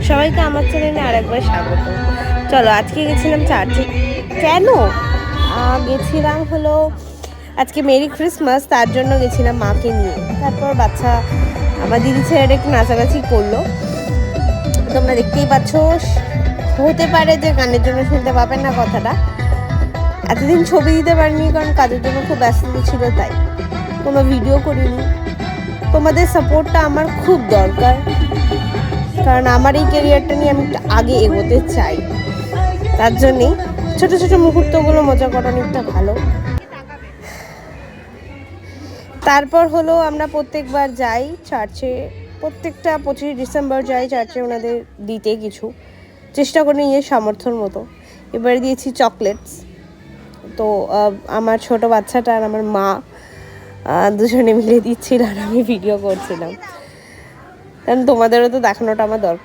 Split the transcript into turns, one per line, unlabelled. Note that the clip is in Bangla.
সবাইকে আমার চ্যানেলে আরেকবার স্বাগত। চলো, আজকে গেছিলাম চার্চে। কেন গেছিলাম হলো আজকে মেরি ক্রিসমাস, তার জন্য গেছিলাম মাকে নিয়ে। তারপর বাচ্চা আমার দিদি ছেলেটা একটু নাচানাচি করলো, তোমরা দেখতেই পাচ্ছ। হতে পারে যে গানের জন্য শুনতে পাবেন না কথাটা। এতদিন ছবি দিতে পারিনি কারণ কাজের জন্য খুব ব্যস্ত ছিল, তাই কোনো ভিডিও করিনি। তোমাদের সাপোর্টটা আমার খুব দরকার, কারণ আমার এই ক্যারিয়ারটা নিয়ে আমি একটু আগে এগোতে চাই। তার জন্যেই ছোটো ছোটো মুহূর্তগুলো মজা করা অনেকটা ভালো। তারপর হলো আমরা প্রত্যেকবার যাই চার্চে, প্রত্যেকটা 25 ডিসেম্বর যাই চার্চে ওনাদের দিতে কিছু, চেষ্টা করি নিজের সামর্থ্যর মতো। এবারে দিয়েছি চকলেটস। তো আমার ছোট বাচ্চাটা আর আমার মা দুজনে মিলে দিচ্ছিল আর আমি ভিডিও করছিলাম, কারণ তোমাদেরও তো দেখানোটা আমার দরকার।